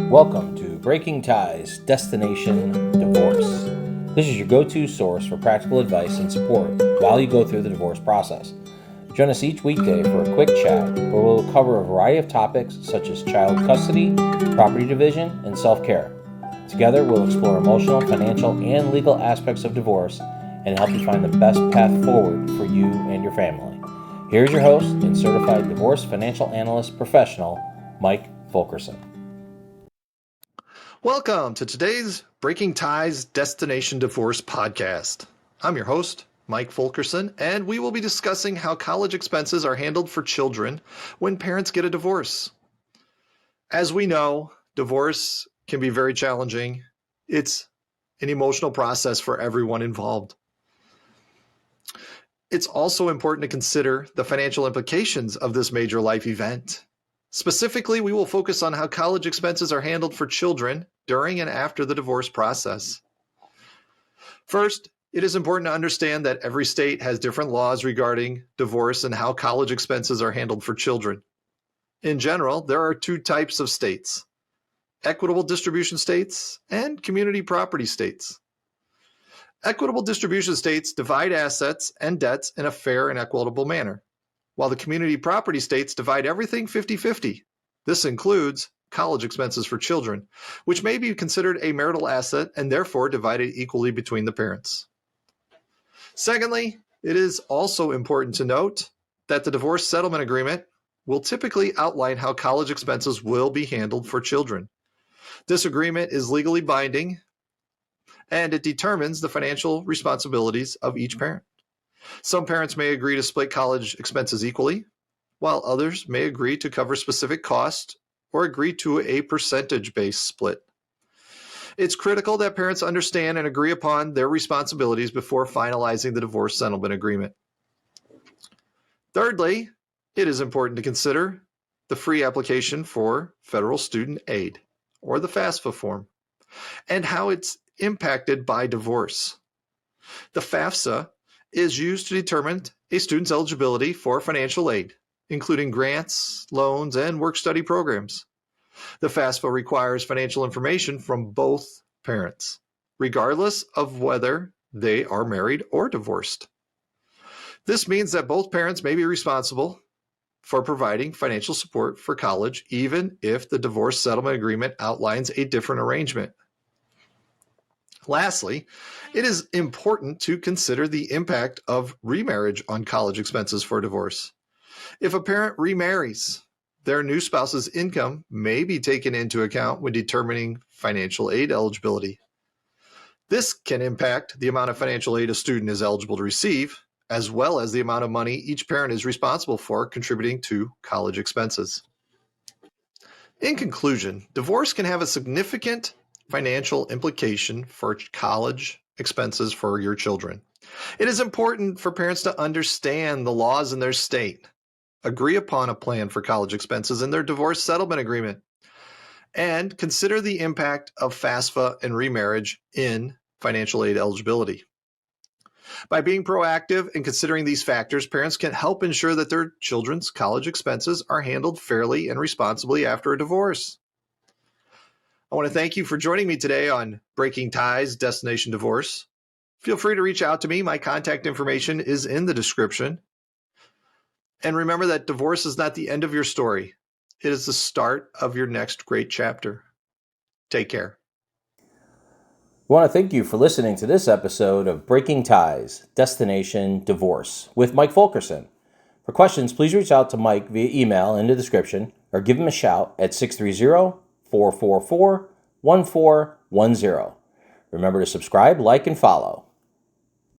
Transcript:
Welcome to Breaking Ties, Destination Divorce. This is your go-to source for practical advice and support while you go through the divorce process. Join us each weekday for a quick chat where we'll cover a variety of topics such as child custody, property division, and self-care. Together, we'll explore emotional, financial, and legal aspects of divorce and help you find the best path forward for you and your family. Here's your host and Certified Divorce Financial Analyst professional, Mike Fulkerson. Welcome to today's Breaking Ties Destination Divorce podcast. I'm your host, Mike Fulkerson, and we will be discussing how college expenses are handled for children when parents get a divorce. As we know, divorce can be very challenging. It's an emotional process for everyone involved. It's also important to consider the financial implications of this major life event. Specifically, we will focus on how college expenses are handled for children during and after the divorce process. First, it is important to understand that every state has different laws regarding divorce and how college expenses are handled for children. In general, there are two types of states: equitable distribution states and community property states. Equitable distribution states divide assets and debts in a fair and equitable manner, while the community property states divide everything 50-50. This includes college expenses for children, which may be considered a marital asset and therefore divided equally between the parents. Secondly, it is also important to note that the divorce settlement agreement will typically outline how college expenses will be handled for children. This agreement is legally binding, and it determines the financial responsibilities of each parent. Some parents may agree to split college expenses equally, while others may agree to cover specific costs or agree to a percentage-based split. It's critical that parents understand and agree upon their responsibilities before finalizing the divorce settlement agreement. Thirdly, it is important to consider the free application for federal student aid, or the FAFSA form, and how it's impacted by divorce. The FAFSA is used to determine a student's eligibility for financial aid, including grants, loans, and work-study programs. The FAFSA requires financial information from both parents, regardless of whether they are married or divorced. This means that both parents may be responsible for providing financial support for college, even if the divorce settlement agreement outlines a different arrangement. Lastly, it is important to consider the impact of remarriage on college expenses for divorce. If a parent remarries, their new spouse's income may be taken into account when determining financial aid eligibility. This can impact the amount of financial aid a student is eligible to receive, as well as the amount of money each parent is responsible for contributing to college expenses. In conclusion, divorce can have a significant financial implication for college expenses for your children. It is important for parents to understand the laws in their state, agree upon a plan for college expenses in their divorce settlement agreement, and consider the impact of FAFSA and remarriage in financial aid eligibility. By being proactive and considering these factors, parents can help ensure that their children's college expenses are handled fairly and responsibly after a divorce. I want to thank you for joining me today on Breaking Ties, Destination Divorce. Feel free to reach out to me. My contact information is in the description. And remember that divorce is not the end of your story. It is the start of your next great chapter. Take care. We want to thank you for listening to this episode of Breaking Ties, Destination Divorce with Mike Fulkerson. For questions, please reach out to Mike via email in the description or give him a shout at 630-444-1410. Remember to subscribe, like, and follow.